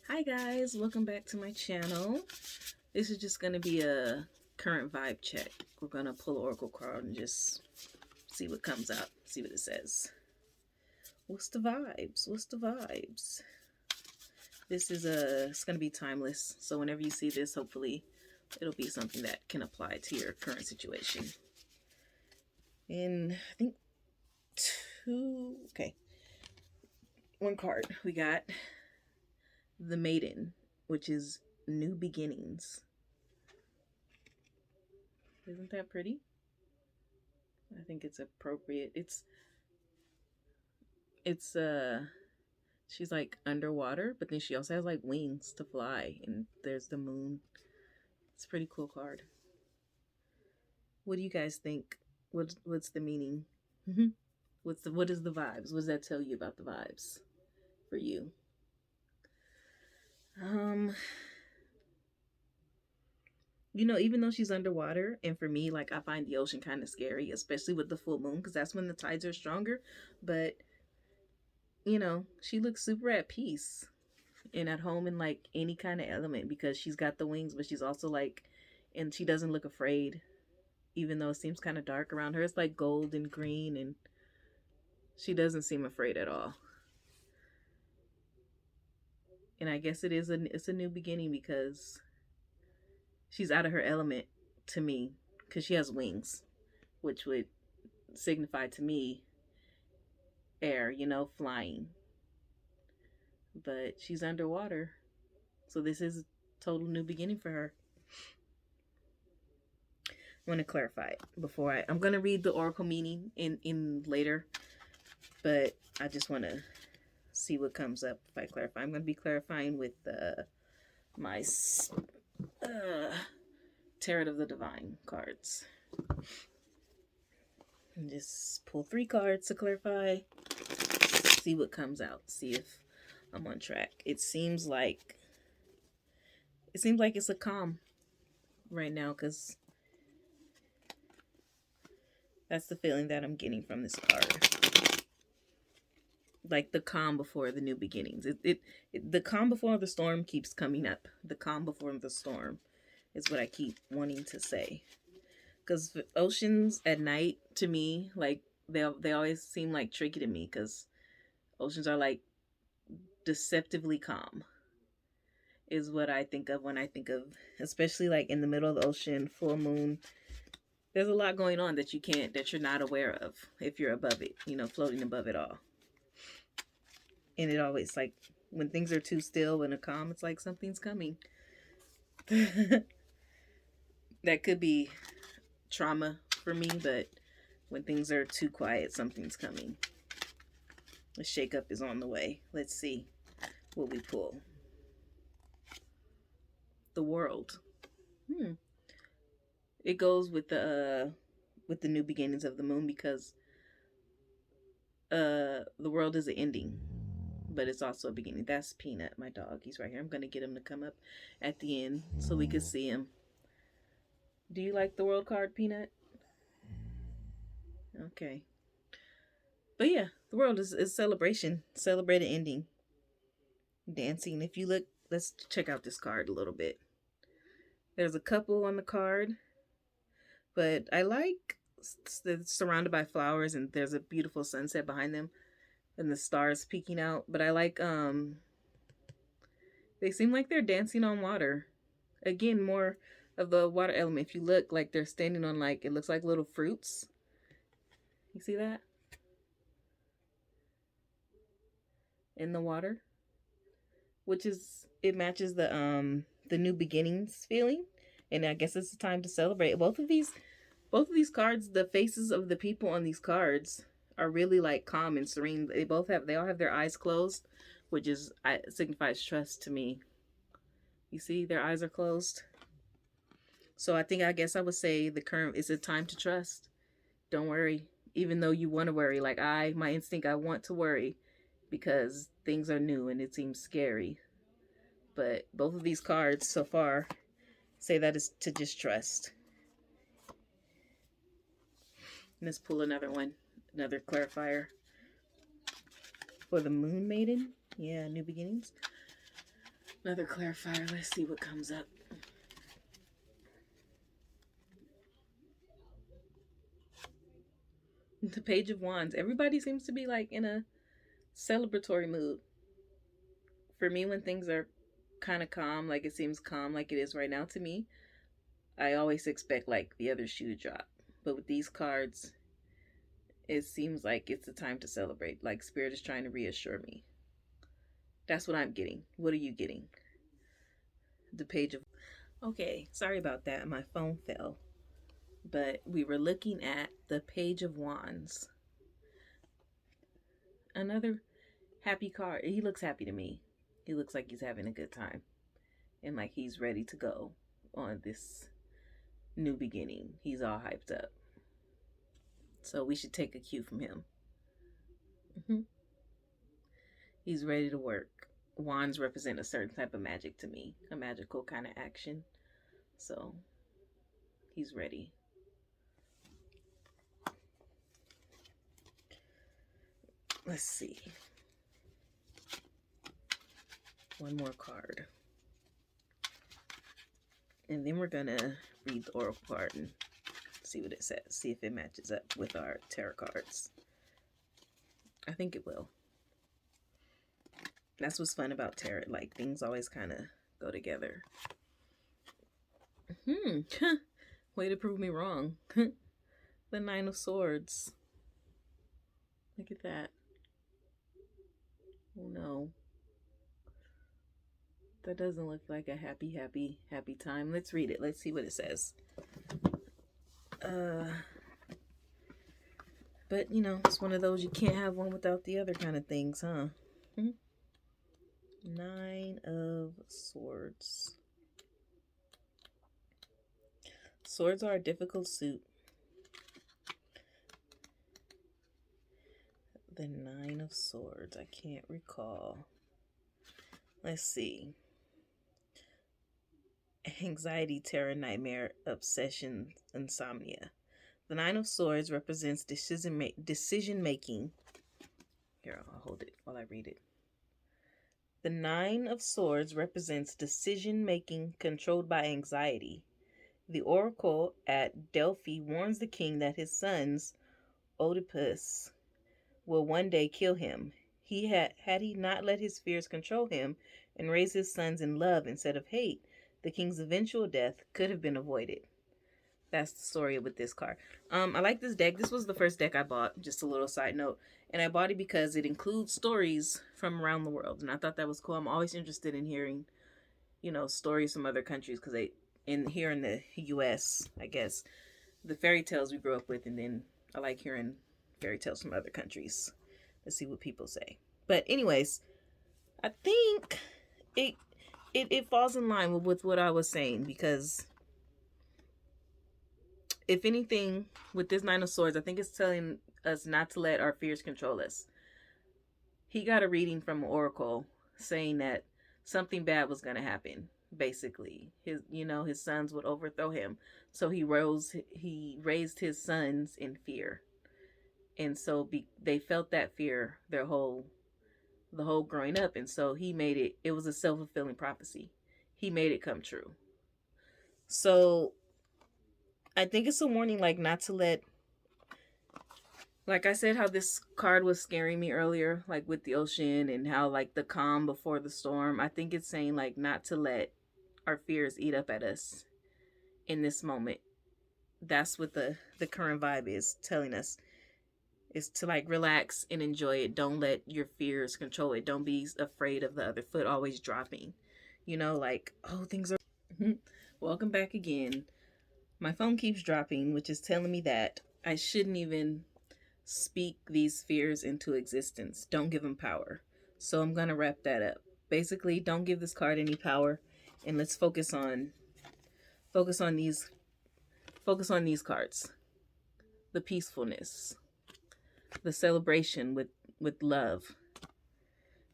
Hi guys, welcome back to my channel. This is just going to be a current vibe check. We're going to pull an oracle card and just see what comes up, see what it says. What's the vibes? What's the vibes? This is it's going to be timeless. So whenever you see this, hopefully it'll be something that can apply to your current situation. And I think one card. We got the Maiden, which is new beginnings. Isn't that pretty? I think it's appropriate. It's she's like underwater, but then she also has like wings to fly, and there's the moon. It's a pretty cool card. What do you guys think? What's the meaning? What is the vibes? What does that tell you about the vibes for you? Um, even though she's underwater, and for me, like I find the ocean kind of scary, especially with the full moon, because that's when the tides are stronger. But she looks super at peace and at home in like any kind of element because she's got the wings, but she's also like, and she doesn't look afraid, even though it seems kind of dark around her. It's like gold and green, and she doesn't seem afraid at all. And I guess it's a new beginning because she's out of her element to me because she has wings, which would signify to me air, flying. But she's underwater, so this is a total new beginning for her. I want to clarify it before I'm going to read the oracle meaning in later, but I just want to see what comes up if I clarify. I'm going to be clarifying with my Tarot of the Divine cards. And just pull 3 cards to clarify. See what comes out. See if I'm on track. It seems like it's a calm right now because that's the feeling that I'm getting from this card. Like the calm before the new beginnings. The calm before the storm keeps coming up. The calm before the storm is what I keep wanting to say. Because oceans at night, to me, like they always seem like tricky to me because oceans are like deceptively calm. Is what I think of when I think of, especially like in the middle of the ocean, full moon. There's a lot going on that you're not aware of if you're above it, floating above it all. And it always like when things are too still and a calm, it's like something's coming. That could be trauma for me, but when things are too quiet, something's coming. A shakeup is on the way. Let's see what we pull. The World. It goes with the new beginnings of the moon because the world is an ending, but it's also a beginning. That's Peanut, my dog. He's right here. I'm gonna get him to come up at the end so we can see him. Do you like the World card, Peanut? Okay. But yeah, the world is celebration, celebrated ending, dancing. If you look, let's check out this card a little bit. There's a couple on the card, but I like they're surrounded by flowers and there's a beautiful sunset behind them and the stars peeking out. But I like they seem like they're dancing on water. Again, more of the water element. If you look, like they're standing on like it looks like little fruits. You see that? In the water, which is it matches the new beginnings feeling, and I guess it's the time to celebrate. Both of these cards, the faces of the people on these cards are really like calm and serene. They all have their eyes closed, which signifies trust to me. You see, their eyes are closed. So I guess I would say the current is a time to trust. Don't worry, even though you want to worry. Like my instinct, I want to worry because things are new and it seems scary. But both of these cards so far say that is to just trust. Let's pull another one, another clarifier for the Moon Maiden. Yeah, new beginnings. Another clarifier. Let's see what comes up. The Page of Wands. Everybody seems to be like in a celebratory mood. For me, when things are kind of calm, like it seems calm like it is right now to me, I always expect like the other shoe to drop. But with these cards, it seems like it's the time to celebrate. Like Spirit is trying to reassure me. That's what I'm getting. What are you getting? The Page of... Okay, sorry about that. My phone fell. But we were looking at the Page of Wands. Another happy card. He looks happy to me. He looks like he's having a good time. And like he's ready to go on this new beginning. He's all hyped up. So we should take a cue from him. He's ready to work. Wands represent a certain type of magic to me, a magical kind of action. So he's ready. Let's see. One more card. And then we're going to read the oracle card and see what it says. See if it matches up with our tarot cards. I think it will. That's what's fun about tarot. Like, things always kind of go together. Way to prove me wrong. The Nine of Swords. Look at that. Oh no. That doesn't look like a happy time. Let's read it. Let's see what it says. But, you know, it's one of those you can't have one without the other kind of things, huh? Nine of Swords. Swords are a difficult suit. The Nine of Swords. I can't recall. Let's see. Anxiety, terror, nightmare, obsession, insomnia. The Nine of Swords represents decision making. Here, I'll hold it while I read it. The Nine of Swords represents decision making controlled by anxiety. The oracle at Delphi warns the king that his sons, Oedipus, will one day kill him. Had he not let his fears control him and raised his sons in love instead of hate, the king's eventual death could have been avoided. That's the story with this card. I like this deck. This was the first deck I bought, just a little side note. And I bought it because it includes stories from around the world. And I thought that was cool. I'm always interested in hearing, you know, stories from other countries. Because here in the US, I guess, the fairy tales we grew up with. And then I like hearing fairy tales from other countries. Let's see what people say. But anyways, I think it falls in line with what I was saying. Because if anything, with this Nine of Swords, I think it's telling us not to let our fears control us. He got a reading from an oracle saying that something bad was going to happen. Basically, his sons would overthrow him. So he raised his sons in fear, and so they felt that fear the whole growing up, and so he made it. It was a self-fulfilling prophecy. He made it come true. So I think it's a warning, like, not to let, like I said, how this card was scaring me earlier, like with the ocean and how like the calm before the storm. I think it's saying like not to let our fears eat up at us in this moment. That's what the current vibe is telling us, is to like relax and enjoy it. Don't let your fears control it. Don't be afraid of the other foot always dropping. You know, like, oh, things are... Welcome back again. My phone keeps dropping, which is telling me that I shouldn't even speak these fears into existence. Don't give them power. So I'm going to wrap that up. Basically, don't give this card any power, and let's focus on these cards. The peacefulness, the celebration with love,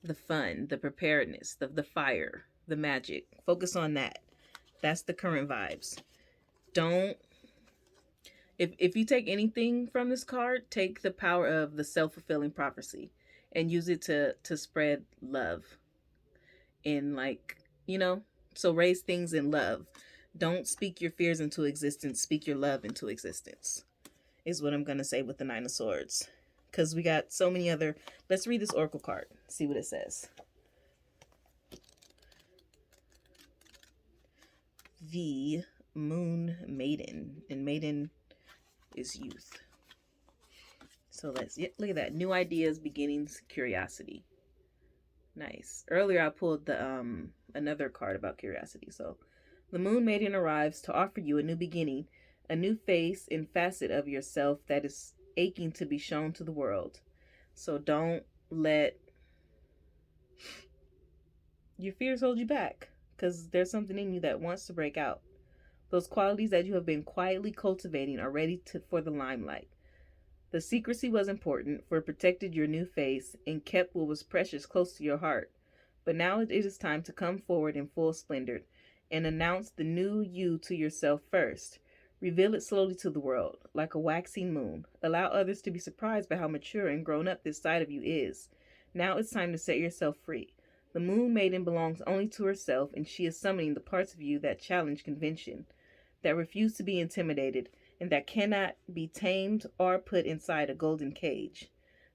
the fun, the preparedness, the fire, the magic. Focus on that. That's the current vibes. Don't... If you take anything from this card, take the power of the self-fulfilling prophecy and use it to spread love. And like, you know? So raise things in love. Don't speak your fears into existence, speak your love into existence, is what I'm going to say with the Nine of Swords. Because we got so many other. Let's read this Oracle card, see what it says. The Moon Maiden. And Maiden is youth. So let's look at that. New ideas, beginnings, curiosity. Nice. Earlier I pulled the another card about curiosity. So the Moon Maiden arrives to offer you a new beginning, a new face and facet of yourself that is aching to be shown to the world. So don't let your fears hold you back, because there's something in you that wants to break out. Those qualities that you have been quietly cultivating are ready for the limelight. The secrecy was important, for it protected your new face and kept what was precious close to your heart. But now it is time to come forward in full splendor and announce the new you to yourself first. Reveal it slowly to the world, like a waxing moon. Allow others to be surprised by how mature and grown up this side of you is. Now it's time to set yourself free. The Moon Maiden belongs only to herself, and she is summoning the parts of you that challenge convention, that refuse to be intimidated, and that cannot be tamed or put inside a golden cage.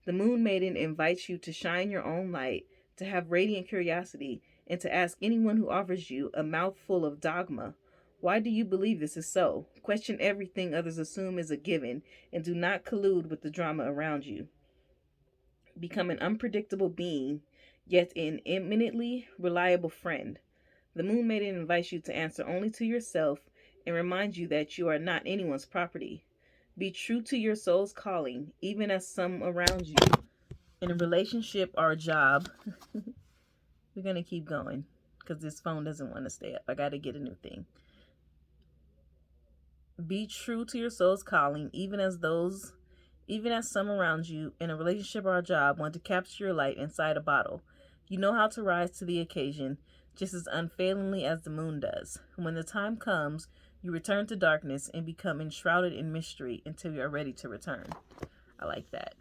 The Moon Maiden invites you to shine your own light, to have radiant curiosity, and to ask anyone who offers you a mouthful of dogma, why do you believe this is so? Question everything others assume is a given, and do not collude with the drama around you. Become an unpredictable being, yet an eminently reliable friend. The Moon Maiden invites you to answer only to yourself and reminds you that you are not anyone's property. Be true to your soul's calling, even as some around you. In a relationship or a job, we're going to keep going because this phone doesn't want to stay up. I got to get a new thing. Be true to your soul's calling, even as some around you in a relationship or a job want to capture your light inside a bottle. You know how to rise to the occasion, just as unfailingly as the moon does. When the time comes, you return to darkness and become enshrouded in mystery until you are ready to return. I like that.